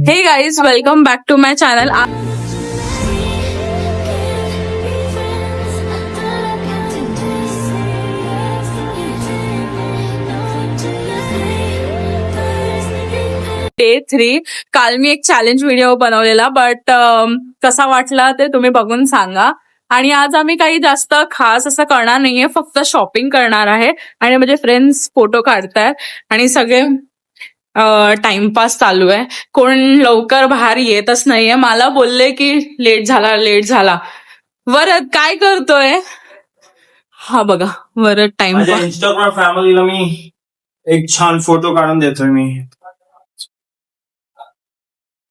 हे guys, welcome back to my channel. Day 3. काल मी एक चॅलेंज व्हिडिओ बनवलेला, बट कसा वाटला ते तुम्ही बघून सांगा. आणि आज आम्ही काही जास्त खास असं करणार नाहीये, फक्त शॉपिंग करणार आहे. आणि माझे फ्रेंड्स फोटो काढतायत आणि सगळे टाइमपास चालू आहे. कोण लवकर बाहेर येतच नाहीये. मला बोलले की लेट झाला. वरद काय करतोय? हा बघा, वरद टाइमपास. इंस्टाग्राम फॅमिलीला मी एक छान फोटो काढून देतोय. मी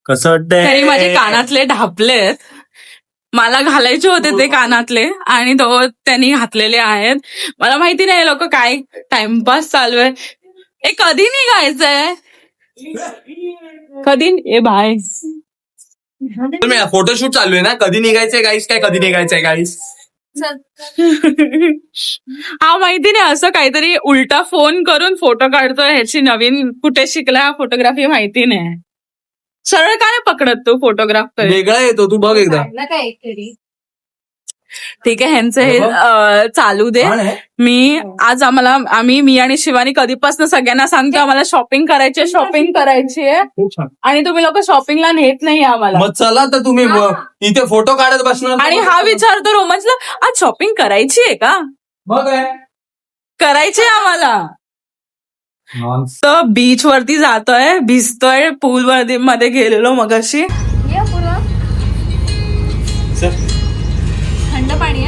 कसं वाटतंय? तरी माझे कानातले ढापलेत. मला घालायचे होते ते कानातले आणि त्यांनी घातलेले आहेत. मला माहिती नाही लोक काय टाइमपास चालू आहे. ए कधी निघायचंय? कधी ए बाय फोटोशूट चालू आहे ना. कधी निघायचंय गाईस? कधी निघायचंय गाईस? हा माहिती नाही, असं काहीतरी उलटा फोन करून फोटो काढतोय. ह्याची नवीन कुठे शिकला फोटोग्राफी माहिती नाही. सरळ काय पकडत तू फोटोग्राफ? वेगळा येतो, तू बघ एकदा. ठीक आहे, ह्यांचं हे चालू दे. मी आणि शिवानी कधीपासून सगळ्यांना सांगतो आम्हाला शॉपिंग करायची आहे. आणि तुम्ही लोक शॉपिंगला नेत नाही आम्हाला. मग चला तर तुम्ही इथे फोटो काढत बसणार. आणि हा विचारतो रोमांचला, आज शॉपिंग करायची आहे का? बघ करायची आहे आम्हाला. तर बीच वरती जातोय, भिजतोय. पूल मध्ये गेलेलो मगाशी. थंड पाणी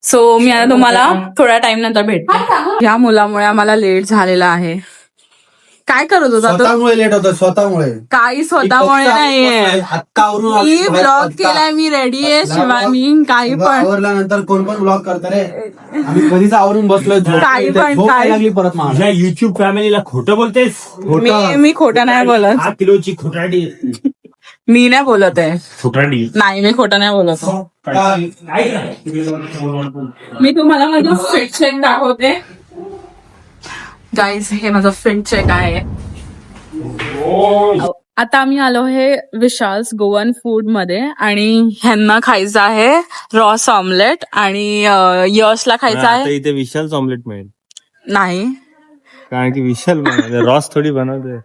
सो मी आता तुम्हाला थोड्या टाइम नंतर भेटते. या मुलामुळे आम्हाला लेट झालेला आहे. काय करत होता तो? स्वतःमुळे लेट होतं, स्वतःमुळे. काही स्वतःमुळे नाहीये. मी ब्लॉग केलाय, मी रेडी आहे. शिवानी काही पण आवरल्यानंतर कोण पण ब्लॉग करता रे. आम्ही कधीच आवरून बसलोय. काही पण काय लागली परत मला. युट्यूब फॅमिलीला खोटं बोलतेस? मी खोटं नाही बोलत. 8 किलोची खोटाडी. मी नाही बोलत आहे. खोटाडी नाही, मी खोटं नाही बोलत. मी तुम्हाला माझं फिट चेक दाखवते. गाईज, हे माझं फिट चेक आहे. आता आम्ही आलो हे विशाल्स गोवन फूड मध्ये आणि ह्यांना खायचं आहे रॉस ऑमलेट आणि यशला खायचं आहे. इथे विशाल ऑमलेट मिळेल नाही, कारण की विशाल रॉस थोडी बनवते.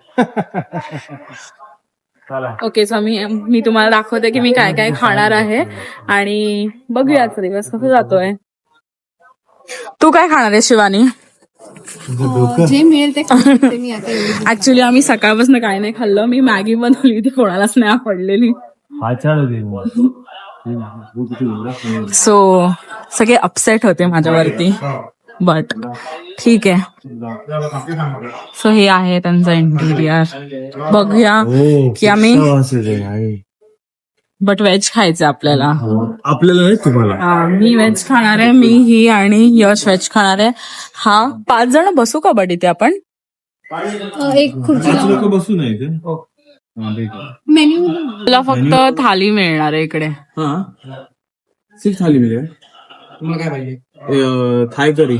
ओके. सो मी तुम्हाला दाखवते की मी काय काय खाणार आहे आणि बघूया आजचा दिवस कसं जातोय. तू काय खाणार आहे शिवानी? जे मिळेल ते खाते मी आता. ऍक्च्युली आम्ही सकाळपासून काही नाही खाल्लं. मी मॅगी बनवली होती, कोणालाच नाही आवडलेली. सो सगळे अपसेट होते माझ्यावरती, बट ठीक आहे. सो हे आहे त्यांचं इंटिरियर. बघूया की आम्ही बट व्हेज खायचं आपल्याला नाही तुम्हाला. मी व्हेज खाणार आहे. मी ही आणि यश व्हेज खाणार आहे. 5 जण बसू का बट इथे आपण? एक खुर्ची लोक बसू नये. मेन्यू तुला फक्त थाली मिळणार आहे इकडे. थाली मिळेल. तुम्हाला काय पाहिजे? थाय करी.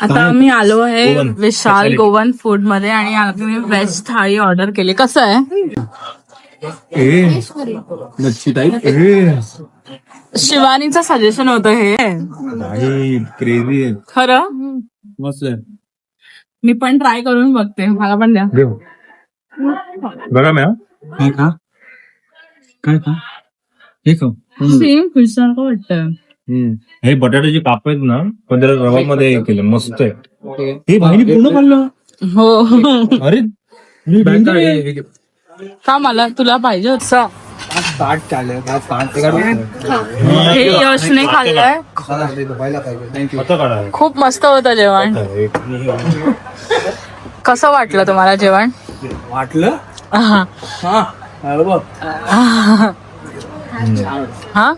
आता आम्ही आलो आहे विशाल गोवन फूड मध्ये आणि आम्ही व्हेज थाळी ऑर्डर केली. कसं आहे? मच्छी टाईप. शिवानीचं सजेशन होतं हे. क्रेझी आहे खरं. मस्त आहे. मी पण ट्राय करून बघते, मला पण द्या. बघा मॅम. काय का हे का सेम फिश सारखं वाटतं. हे बटाट्याचे काप आहेत ना, पण त्याला रवा मध्ये केलं. मस्त आहे. हे भाईनी पूर्ण खाल्लं. हो. अरे का मला तुला पाहिजे होतं? हे यशने खाल्लंय. खूप मस्त होतं जेवण. कसं वाटलं तुम्हाला जेवण? वाटलं हा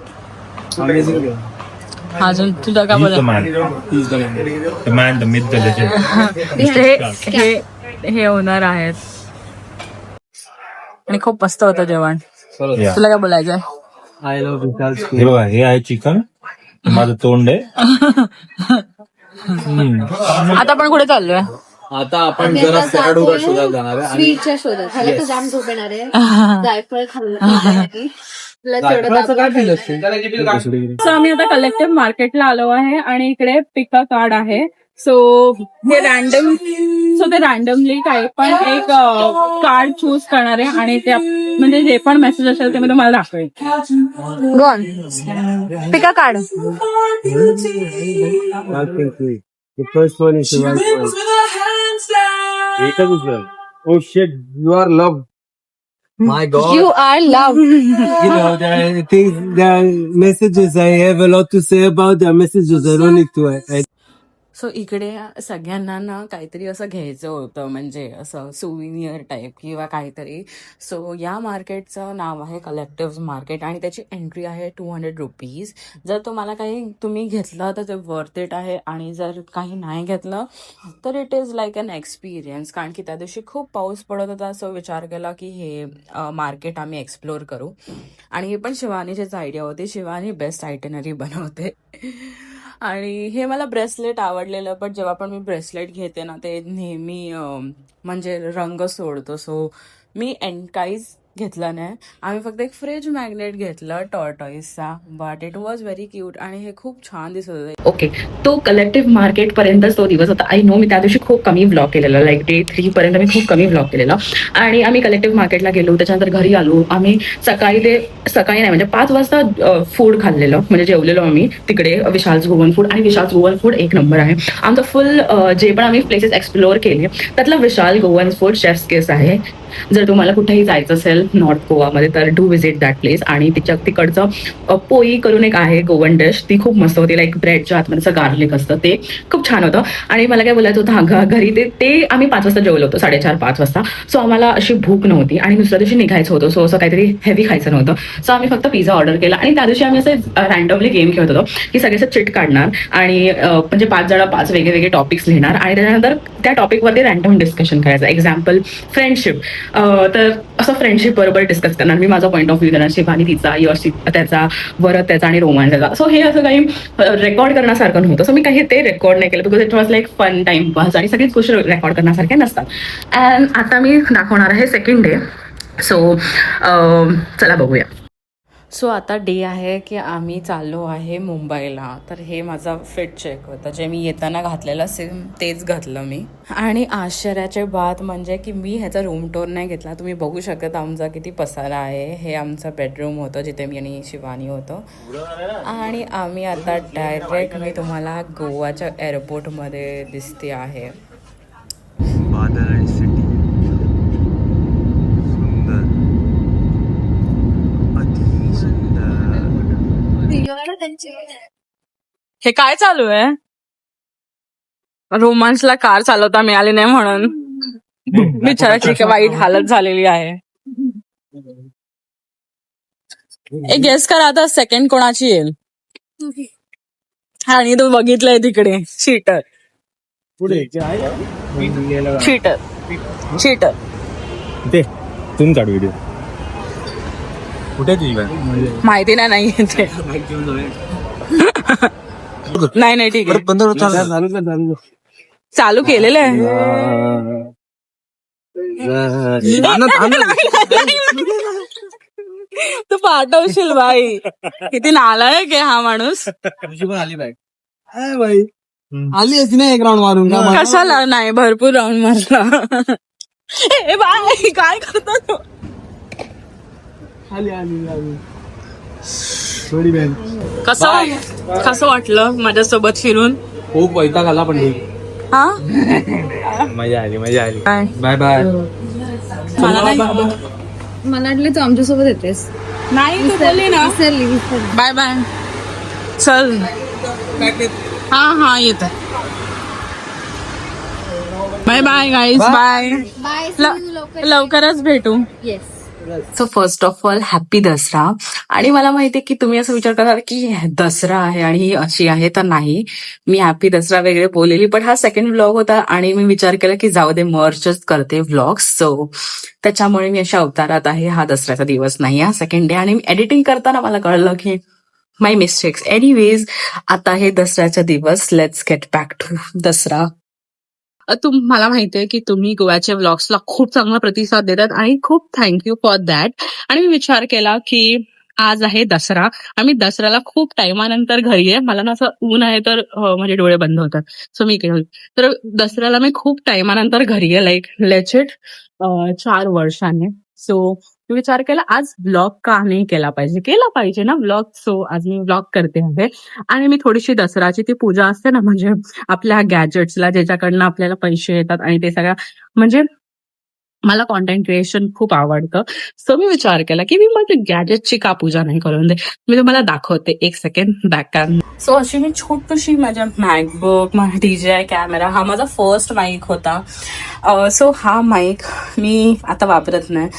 अजून तुझं का बोला? हे ओनर आहेत आणि खूप मस्त होतं जेवण. तुला काय बोलायचंय? आय लव्ह विशाल. हे बघा, हे आहे चिकन. माझं तोंड आहे. आता आपण कुठे चाललोय? आता आपण जरा सॅड उगा शोधायला जाणार आहे आणि स्वीटच्या शोधात ह्याला तर Yes. जाम झोप येणार आहे. जायफळ खाल्लं जायफळाचं काय बिल असते सो आम्ही आता कलेक्टिव्ह मार्केटला आलो आहे आणि इकडे पिका कार्ड आहे. सो हे रॅन्डमली काही पण एक कार्ड चूज करणार आहे आणि ते म्हणजे जे पण मेसेज असेल ते मी तुम्हाला दाखवेन. Gonna pick a card. First one is Oh shit, you are loved. My god. You are love. You know, there are things, there are messages I have a lot to say about. There are messages I don't need to. So इकडे सगळ्यांना ना काहीतरी असं घ्यायचं होतं, म्हणजे असं souvenir type किंवा काहीतरी. सो या मार्केटचं नाव आहे कलेक्टिव्ह मार्केट आणि त्याची एंट्री आहे 200 रुपीज. जर तुम्हाला काही तुम्ही घेतलं तर ते वर्थ इट आहे आणि जर काही नाही घेतलं तर it is like an experience. कारण की त्या दिवशी खूप पाऊस पडत होता, सो विचार केला की हे मार्केट आम्ही एक्सप्लोअर करू. आणि हे पण शिवानीचीच आयडिया होती. शिवानी बेस्ट आयटिनरी बनवते. आणि हे मला ब्रेसलेट आवडलेलं, बट जेव्हा पण मी ब्रेसलेट घेते ना ते नेहमी म्हणजे रंग सोडतो. सो मी काहीच घेतलं नाही. आम्ही फक्त एक फ्रिज मॅग्नेट घेतलं टॉर्टॉइसचा, but it was very cute आणि हे खूप छान दिसत होते. ओके, तो कलेक्टिव्ह मार्केट पर्यंतच तो दिवस होता. आय नो मी त्या दिवशी खूप कमी व्लॉग केलेला, लाईक डे 3 पर्यंत मी खूप कमी व्लॉग केलेला. आणि आम्ही कलेक्टिव्ह मार्केटला गेलो, त्याच्यानंतर घरी आलो. आम्ही सकाळी नाही म्हणजे 5 वाजता फूड खाल्लेलं, म्हणजे जेवलेलो आम्ही तिकडे विशाल्स गोवन फूड. आणि विशाल्स गोवन फूड एक नंबर आहे. आमचं फुल जे पण आम्ही प्लेसेस एक्सप्लोअर केले त्यातलं विशाल गोवन फूड शेफ्स किस आहे. जर तुम्हाला कुठेही जायचं असेल नॉर्थ गोवामध्ये तर डू विजिट दॅट प्लेस. आणि तिकडचं पोई करून एक आहे गोवन डिश, ती खूप मस्त होती. लाईक ब्रेडच्या आतमध्ये गार्लिक असतं, ते खूप छान होतं. आणि मला काय बोलायचं होतं घरी ते आम्ही 5 वाजता जेवलो होतो, 4:30-5 वाजता. सो आम्हाला अशी भूक नव्हती आणि दुसऱ्या दिवशी निघायचं होतं. सो असं काहीतरी हेवी खायचं नव्हतं. सो आम्ही फक्त पिझ्झा ऑर्डर केला. आणि त्या दिवशी आम्ही असं रॅन्डमली गेम खेळत होतो की सगळे असं चिट काढणार आणि म्हणजे 5 जण 5 वेगळे टॉपिक्स लिहिणार आणि त्याच्यानंतर त्या टॉपिकवरती रॅन्डम डिस्कशन करायचं. एक्झाम्पल फ्रेंडशिप, तर असं फ्रेंडशिप बरोबर डिस्कस करणार. मी माझा पॉईंट ऑफ व्ह्यू देणार, शिवानी तिचा, यश त्याचा, वरद त्याचा आणि रोमांचाचा. सो हे असं काही रेकॉर्ड करण्यासारखं नव्हतं. सो मी काही ते रेकॉर्ड नाही केलं because it was like fun timepass आणि सगळीच गोष्टी रेकॉर्ड करण्यासारख्या नसतात. अँड आता मी दाखवणार आहे सेकंड डे. सो चला बघूया. सो आता डे आहे की आम्ही चाललो आहे मुंबईला. तर हे माझा फिट चेक होतं, जे मी येताना घातलेलं सेम तेच घातलं मी. आणि आश्चर्याचे बात म्हणजे की मी ह्याचा रूम टूर नाही घेतला. तुम्ही बघू शकत आमचा किती पसारा आहे. हे आमचं बेडरूम होतं जिथे मी आणि शिवानी होतो. आणि आम्ही आता डायरेक्ट मी तुम्हाला गोवाच्या एअरपोर्टमध्ये दिसते आहे. बादल आणि सिटी सुंदर, अति सुंदर. हे काय चालू आहे? रोमांसला कार चालवता मिळाली नाही म्हणून बिचाराची काय वाईट हालत झालेली आहे. एक गेस करा आता सेकंड कोणाची येईल. आणि तू बघितलंय तिकडे चीटर पुढे चीटर चीटर. ते तुम्ही काढ व्हिडिओ. कुठे तुझी माहिती नाही येते. नाही ठीक आहे, बंद चालू चालू केलेलं आहे. तू पाठवशील बाई. किती नालायक आहे हा माणूस. तुझी पण आली बाईक बाई आली असती ना एक राऊंड मारून का? कशाला नाही, भरपूर राऊंड मारला. ए बाय काय करतो तू? आली थोडी बॅन. कसं वाटलं माझ्यासोबत फिरून? खूप वैताग आला पण ठीक. हा मजा आली बाय बाय. मला नाही, मला वाटलं तू आमच्यासोबत येतेस. नाही तू बोलली ना विसरली. Bye bye. चल हा येत. Bye bye guys, bye. Bye. लवकरच भेटू. Yes. So first of all happy Dussehra. आणि मला माहिती आहे की तुम्ही असं विचार करणार की दसरा आहे आणि ही अशी आहे, तर नाही. मी हॅपी दसरा वगैरे बोललेली, पण हा सेकंड व्लॉग होता आणि मी विचार केला की जाऊ दे मर्चच करते व्लॉग्स. सो त्याच्यामुळे मी अशा अवतारात आहे. हा दसऱ्याचा दिवस नाही, हा सेकंड डे. आणि एडिटिंग करताना मला कळलं की माय मिस्टेक्स. एनिवेज आता हे दसऱ्याचा दिवस. Let's get back to Dussehra. मला माहितीये की तुम्ही गोव्याच्या व्लॉग्सला खूप चांगला प्रतिसाद देतात आणि खूप थँक्यू फॉर दॅट. आणि मी विचार केला की आज आहे दसरा आणि मी दसऱ्याला खूप टाइमानंतर घरी आहे. मला ना असं ऊन आहे तर माझे डोळे बंद होतात. सो मी केलं तर दसऱ्याला मी खूप टाइमानंतर घरी आहे, लाईक लेजिट 4 वर्षांनी. सो मी विचार केला आज व्लॉग का नाही केला पाहिजे ना व्लॉग. सो आज मी व्लॉग करते आहे आणि मी थोडीशी दसराची ती पूजा असते ना, म्हणजे आपल्या गॅजेट्सला ज्याच्याकडनं आपल्याला पैसे येतात आणि ते सगळं, म्हणजे मला कॉन्टेंट क्रिएशन खूप आवडतं. सो मी विचार केला की मी माझ्या गॅजेटची का पूजा नाही करून दे. मी तुम्हाला दाखवते, एक सेकंड बॅक कॅम. सो अशी मी छोटीशी माझ्या मॅकबुक, माझा DJI कॅमेरा, हा माझा फर्स्ट माईक होता. सो हा माईक मी आता वापरत नाही.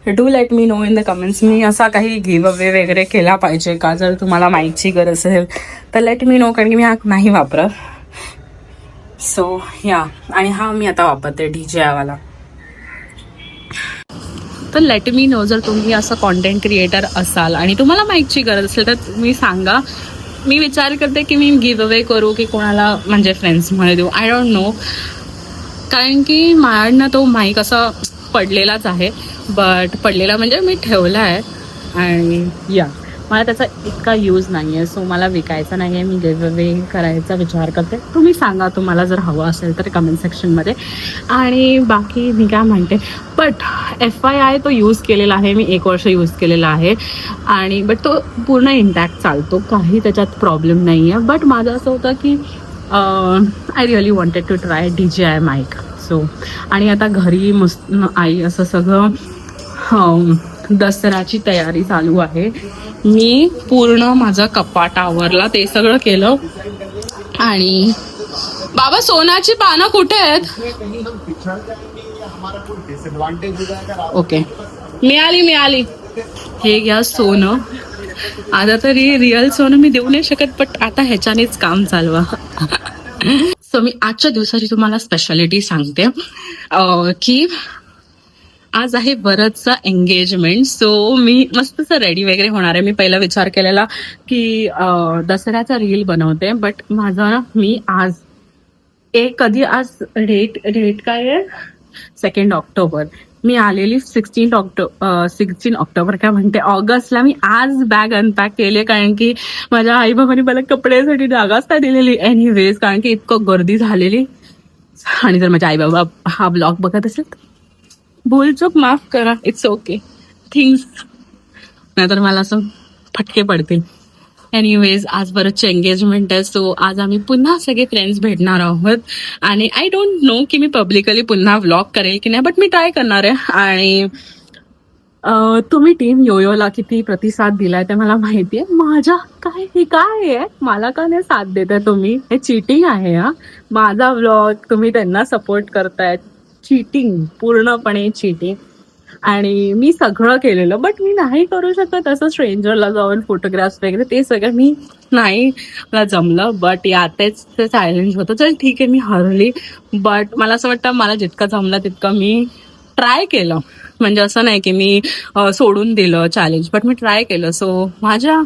Do let me know in the comments मी असा काही गिव्ह अवे वगैरे केला पाहिजे का. जर तुम्हाला माईकची गरज असेल तर लेट मी नो, कारण की मी हा नाही वापरत. सो या, आणि हा मी आता वापरते DJI वाला. तर लेट मी नो जर तुम्ही असं कॉन्टेंट क्रिएटर असाल आणि तुम्हाला माईकची गरज असेल तर तुम्ही सांगा. मी विचार करते की मी गिव्ह अवे करू की कोणाला, म्हणजे फ्रेंड्समध्ये देऊ, आय डोंट नो. कारण की माझ्याकडनं तो माईक असा पडलेलाच आहे. बट पडलेला म्हणजे मी ठेवला आहे आणि या, मला त्याचा इतका यूज नाही आहे. सो मला विकायचा नाही आहे. मी गिव्ह अवे करायचा विचार करते. तुम्ही सांगा तुम्हाला जर हवं असेल तर कमेंट सेक्शनमध्ये. आणि बाकी मी काय म्हणते, बट FYI तो यूज केलेला आहे मी, 1 वर्ष यूज केलेला आहे आणि बट तो पूर्ण इंटॅक्ट चालतो, काही त्याच्यात प्रॉब्लेम नाही आहे. बट माझं असं होतं की I really wanted to try DJI mic. So आणि आता घरी मस्त आई असं सगळं दसऱ्याची तयारी चालू आहे. मी पूर्ण माझं कपाट आवरला, ते सगळं केलं. आणि बाबा सोन्याची पानं कुठे आहेत? ओके, मिळाली. हे घ्या सोनं. आता तरी रिअल सोनं मी देऊ नाही शकत, बट आता ह्याच्यानेच काम चालवा. सो मी आजच्या दिवसाची तुम्हाला स्पेशालिटी सांगते की आज आहे वरदचा एंगेजमेंट. सो मी मस्त रेडी वगैरे होणार आहे. मी पहिला विचार केलेला की दसऱ्याचा रील बनवते, बट माझा ना, मी आज कधी आज डेट काय आहे, 2 ऑक्टोबर. मी आलेली 16 ऑक्टोबर काय म्हणते, ऑगस्टला. मी आज बॅग अनपॅक केली कारण की माझ्या आई बाबांनी मला कपड्यासाठी जागाच नाही दिलेली एनिवेज, कारण की इतकं गर्दी झालेली. आणि जर माझे आई बाबा हा ब्लॉग बघत असेल तर भूलचूक माफ करा, इट्स ओके थिंग्स, नाहीतर मला असं फटके पडतील. एनिवेज आज बरंच एंगेजमेंट आहे. सो आज आम्ही पुन्हा सगळे फ्रेंड्स भेटणार आहोत आणि आय डोंट नो की मी पब्लिकली पुन्हा व्लॉग करेल की नाही, बट मी ट्राय करणार आहे. आणि तुम्ही टीम योयोला किती प्रतिसाद दिलाय ते मला माहिती आहे. माझ्या काय आहे, मला का नाही साथ देताय तुम्ही? हे चीटिंग आहे हा. माझा व्लॉग तुम्ही त्यांना सपोर्ट करतायत, चीटिंग, पूर्णपणे चीटिंग. आणि मी सगळं केलेलं, बट मी नाही करू शकत असं स्ट्रेंजरला जाऊन फोटोग्राफ्स वगैरे, ते सगळं मी नाही, मला जमलं. बट यातेच ते चॅलेंज होतं. चल ठीक आहे, मी हरली, बट मला असं वाटतं मला जितकं जमलं तितकं मी ट्राय केलं. म्हणजे असं नाही की मी सोडून दिलं चॅलेंज, बट मी ट्राय केलं. सो माझ्या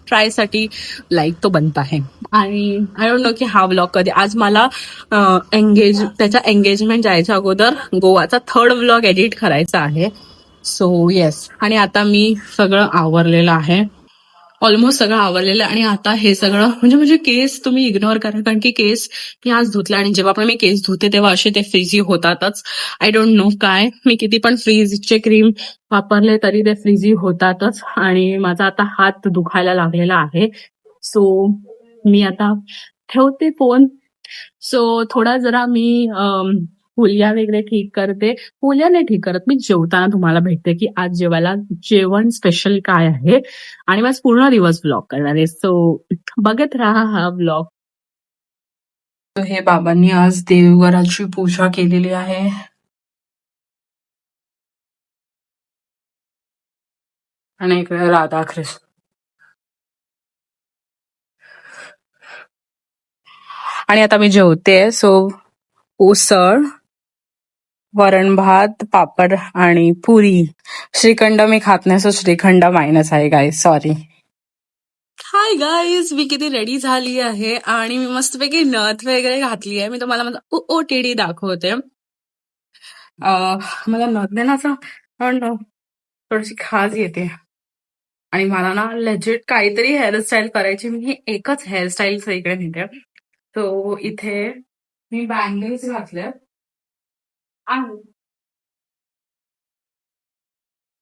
ट्रायसाठी लाईक तो बनता आहे. आणि आय डोंट नो की हा व्लॉग कधी, आज मला त्याच्या एंगेजमेंट जायच्या अगोदर गोवाचा 3rd व्लॉग एडिट करायचा आहे. सो येस, आणि आता मी सगळं आवरलेलं आहे, ऑलमोस्ट सगळं आवरलेलं. आणि आता हे सगळं म्हणजे केस तुम्ही इग्नोर करा, कारण की केस मी आज धुतले आणि जेव्हा पण मी केस धुते तेव्हा असे ते फ्रीझी होतातच. आय डोंट नो काय, मी किती पण फ्रीजचे क्रीम वापरले तरी ते फ्रीझी होतातच. आणि माझा आता हात दुखायला लागलेला आहे. सो मी आता ठेवते फोन. सो थोडा जरा मी फुलिया वगैरे ठीक करते. फुलिया नाही ठीक करत, मी जेवताना तुम्हाला भेटते की आज जेवायला जेवण स्पेशल काय आहे. आणि माझा पूर्ण दिवस ब्लॉग करणार आहे. सो बघत राहा हा ब्लॉग. हे बाबांनी आज देवघराची पूजा केलेली आहे. आणि इकडे राधाकृष्ण. आणि आता मी जेवते. सो उसळ, वरण भात, पापड आणि पुरी. श्रीखंड मी खात नाही, सो श्रीखंड मायनस आहे गाईस, सॉरी. हाय गाईज, मी किती रेडी झाली आहे आणि मी मस्तपैकी नथ वगैरे घातली आहे. मी तुम्हाला माझा OOTD दाखवते. मला नथ देण्याचा थोडीशी खाज येते आणि मला ना लेजिट काहीतरी हेअरस्टाईल करायची. मी एकच हेअरस्टाईल इकडे नेते. तो इथे मी बँगल्स घातल्या आणि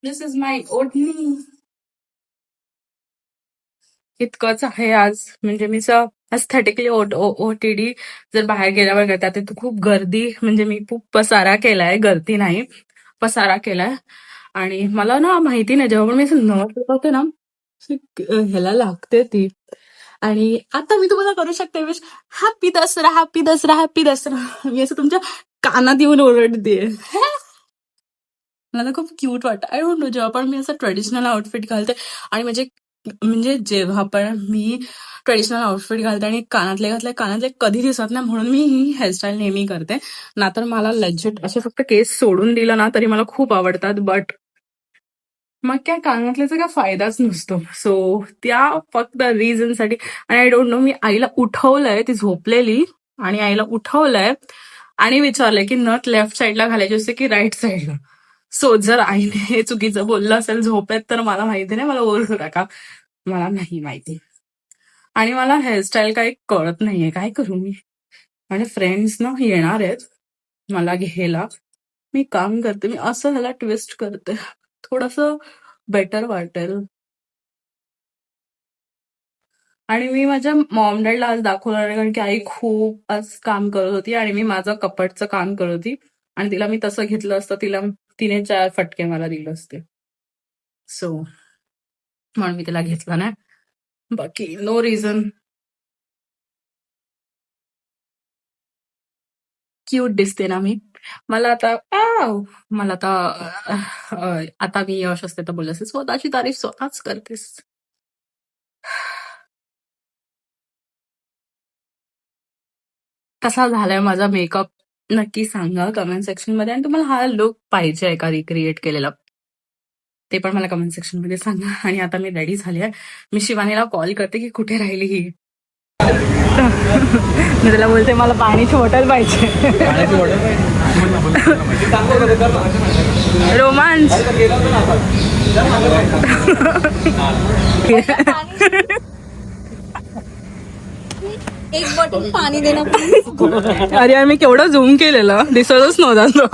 दिस इज माय ओढणी. इतकंच आहे आज. म्हणजे मी एस्थेटिकली OOTD जर बाहेर गेल्यावर करतात ते खूप गर्दी, म्हणजे मी खूप पसारा केलाय, गर्दी नाही पसारा केलाय. आणि मला ना माहिती नाही, जेव्हा पण मी असं नथ होते ना ह्याला लागते ती. आणि आता मी तुम्हाला करू शकते wish happy Dussehra, happy Dussehra, happy Dussehra. मी असं तुमच्या कानात येऊन ओरडते. मला खूप क्यूट वाटतं. आय डोंट नो, जेव्हा पण मी असं ट्रेडिशनल आउटफिट घालते आणि म्हणजे जेव्हा पण मी ट्रेडिशनल आउटफिट घालते आणि कानातले कधी दिसत नाही, म्हणून मी ही हेअरस्टाईल नेहमी करते. ना तर मला लेजिट असे फक्त केस सोडून दिलं ना तरी मला खूप आवडतात, बट मग काय कानातल्याचा काय फायदाच नसतो. सो त्या फक्त रिझनसाठी. आणि आय डोंट नो, मी आईला उठवलंय, ती झोपलेली आणि आईला उठवलंय आणि विचारलंय की नथ लेफ्ट साईडला घालायची असते की राईट साईडला. सो जर आईने हे चुकीचं बोललं असेल झोपेत तर मला माहिती नाही, मला ओरडू नका, मला नाही माहिती. आणि मला हेअरस्टाईल काही कळत नाहीये, काय करू मी. माझे फ्रेंड्स ना येणार आहेत मला घ्यायला. मी काम करते, मी असं ह्याला ट्विस्ट करते, थोडंसं बेटर वाटेल. आणि मी माझ्या मॉम डॅडला आज दाखवणार आहे, कारण की आई खूप आज काम करत होती आणि मी माझं कपाटचं काम करत होती. आणि तिला मी तसं घेतलं असतं, तिने 4 फटके मला दिले असते. सो म्हणून मी तिला घेतलं नाही, बाकी नो रिझन. क्यूट दिसते ना मी. मला आता मी यश असते तर बोलले असते, स्वतःची तारीफ स्वतःच करतेस. कसा झालाय माझा मेकअप नक्की सांगा कमेंट सेक्शन मध्ये. आणि तुम्हाला हा लुक पाहिजे आहे का रिक्रिएट केलेला, ते पण मला कमेंट सेक्शन मध्ये सांगा. आणि आता मी रेडी झाली आहे. मी शिवानीला कॉल करते की कुठे राहिली ही. मी त्याला बोलते मला पाण्याची बॉटल पाहिजे. रोमांस. एक बॉटल पाणी देणं please. अरे मी केवढं झूम केलेलं, दिसतच नव्हता तो.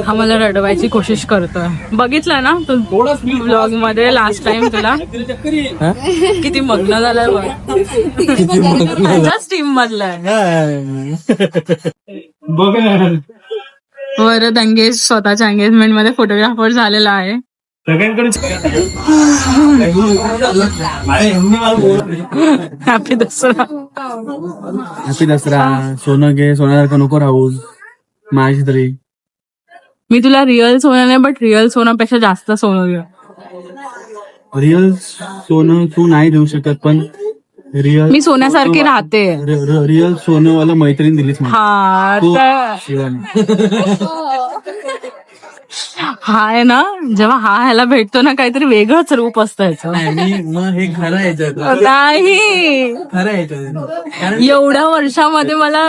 हा मला रडवायची कोशिश करतोय. बघितलं ना तू ब्लॉग मध्ये लास्ट टाइम तुला किती मग्न झालाय त्याच्याच टीम मधला. वरद अंगेज स्वतःच्या एंगेजमेंट मध्ये फोटोग्राफर झालेला आहे. हॅपी दसरा. हॅपी दसरा. सोनं घे, सोन्यासारखं नको राहू माझी तरी. मी तुला रिअल सोनं नाही, बट रिअल सोन्यापेक्षा जास्त सोनं घे. रिअल सोनं तू नाही देऊ शकत, पण रिअल मी सोन्यासारखी राहते. रिअल सोनंवाला मैत्रीण दिलीस मला. हा तू तर शिवानी. हा आहे ना, जेव्हा ह्याला भेटतो ना काहीतरी वेगळंच रूप असतं ह्याचं. मग हे खरं याच्यात नाही, खरं याच्यात एवढ्या वर्षामध्ये मला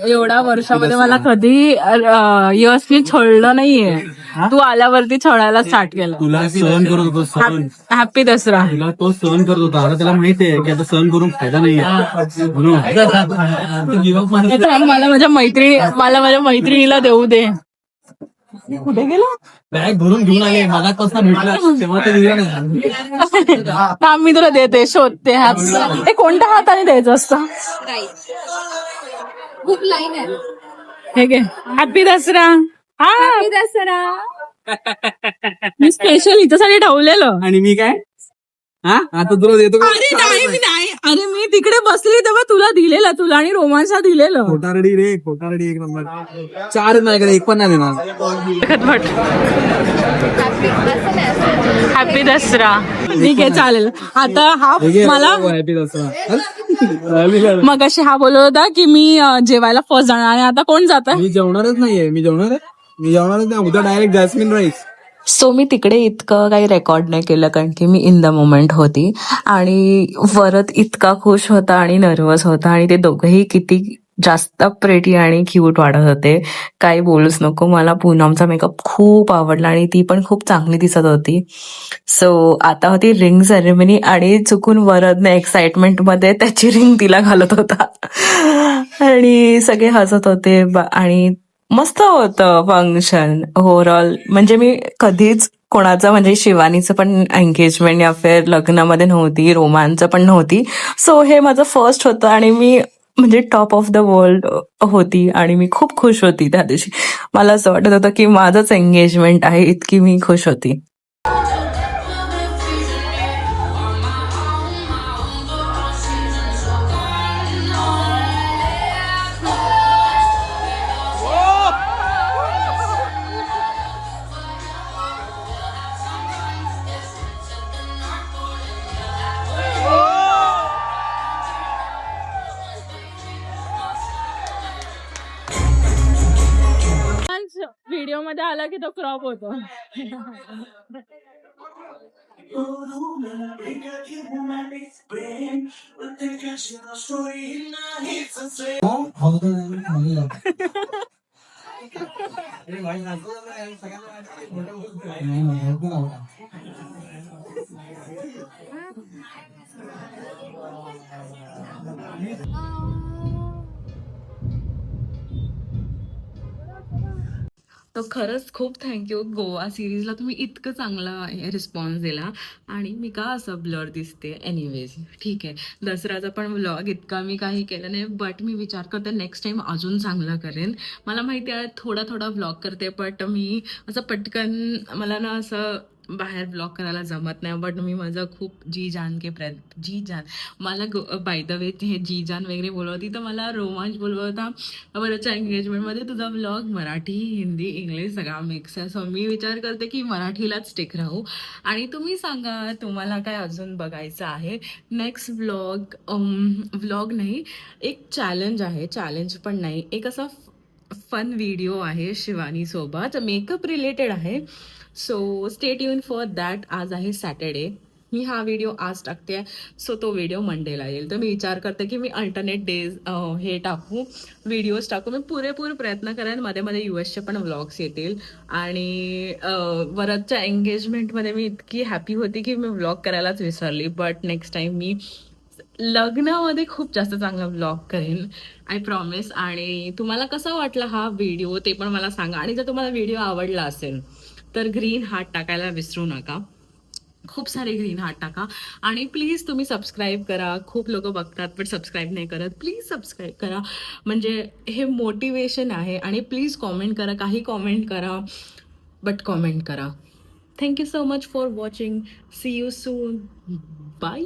एवढ्या वर्षामध्ये मला कधी यशनी छळलं नाहीये. तू आल्यावरती छळायला स्टार्ट केलं. तुला सहन करत होतो, सहन. हॅपी दसरा. तुला तो सहन करत होता, आता त्याला माहितीये की आता सहन करून फायदा नाहीये. मला माझ्या मैत्रिणीला देऊ दे. कुठे गेला? बॅग भरून घेऊन आले, मला कसं भेटलं तेव्हा ते दिलं नाही. मी तुला देते, शोधते. हे कोणत्या हाताने द्यायचं असतं? खूप लाईन आहे. हे घे. हॅपी दसरा. हॅपी दसरा. मी स्पेशल हिच्यासाठी ठेवलेलं. आणि मी काय आता तुला देतो का? अरे मी तिकडे बसली तेव्हा तुला दिलेलं, तुला आणि रोमांसला दिलेलं. खोटारडी रे, खोटारडी एक नंबर. 4 माझ्याकडे, 1 पण नाही देणार. हॅपी दसरा. ठीक आहे, चालेल. आता हा मला हॅपी दसरा. मग अशी हा बोलत होता की मी जेवायला फर्स्ट जाणार आणि आता कोण जात मी जेवणारच नाहीये. मी जेवणारच नाही. उद्या डायरेक्ट जॅस्मिन राईस. सो मी तिकडे इतकं काही रेकॉर्ड नाही केलं कारण की मी इन द मोमेंट होती आणि वरद इतका खुश होता आणि नर्वस होता आणि ते दोघंही किती जास्त प्रेटी आणि क्यूट वाटत होते. काही बोलूच नको. मला पूनमचा मेकअप खूप आवडला आणि ती पण खूप चांगली दिसत होती. सो आता होती रिंग सेरेमनी आणि चुकून वरदने एक्साइटमेंटमध्ये त्याची रिंग तिला घालत होता आणि सगळे हसत होते आणि मस्त होतं फंक्शन ओव्हरऑल. म्हणजे मी कधीच कोणाचं म्हणजे शिवानीचं पण एंगेजमेंट या फिर लग्नामध्ये नव्हती, रोमांचं पण नव्हती. सो हे माझं फर्स्ट होतं आणि मी म्हणजे टॉप ऑफ द वर्ल्ड होती आणि मी खूप खुश होती त्या दिवशी. मला असं वाटत होतं की माझंच एंगेजमेंट आहे, इतकी मी खुश होती. व्हिडिओ मध्ये आला की तो क्रॉप होतो. तर खरंच खूप थँक्यू. गोवा सिरीजला तुम्ही इतकं चांगला रिस्पॉन्स दिला आणि मी का असं ब्लर दिसते. एनिवेज ठीक आहे. दसऱ्याचा पण व्लॉग इतका मी काही केलं नाही बट मी विचार करते नेक्स्ट टाइम अजून चांगलं करेन. मला माहिती आहे थोडा व्लॉग करते बट मी असं पटकन मला ना असं बाहेर ब्लॉग करायला जमत नाही. बट मी माझं खूप जी जान मला बाय द वे हे जी जान वगैरे बोलवती तर मला रोमांच बोलवत होता बऱ्याचच्या एंगेजमेंटमध्ये तुझा ब्लॉग मराठी हिंदी इंग्लिश सगळा मिक्स आहे. सो मी विचार करते की मराठीलाच स्टिक राहू. आणि तुम्ही सांगा तुम्हाला काय अजून बघायचं आहे. नेक्स्ट व्लॉग नाही, एक चॅलेंज आहे. चॅलेंज पण नाही, एक असा फन व्हिडिओ आहे शिवानीसोबत, मेकअप रिलेटेड आहे. So stay tune for that. आज आहे सॅटर्डे. मी हा व्हिडिओ आज टाकते सो तो व्हिडिओ मंडेला येईल. तर मी विचार करते की मी अल्टरनेट डेज हे टाकू, व्हिडिओज टाकू. मी पुरेपूर प्रयत्न करेन. मध्ये US चे पण व्लॉग्स येतील. आणि वरदच्या एंगेजमेंटमध्ये मी इतकी हॅपी होती की मी व्लॉग करायलाच विसरली. बट नेक्स्ट टाइम मी लग्नामध्ये खूप जास्त चांगला व्लॉग करेन, आय प्रॉमिस. आणि तुम्हाला कसा वाटला हा व्हिडिओ ते पण मला सांगा. आणि जर तुम्हाला व्हिडिओ आवडला असेल तर ग्रीन हार्ट टाकायला विसरू नका. खूप सारे ग्रीन हार्ट टाका. आणि प्लीज तुम्ही सबस्क्राईब करा. खूप लोक बघतात पण सबस्क्राईब नाही करत. प्लीज सबस्क्राईब करा, म्हणजे हे मोटिवेशन आहे. आणि प्लीज कॉमेंट करा, काही कॉमेंट करा बट कॉमेंट करा. Thank you so much for watching. See you soon. Bye.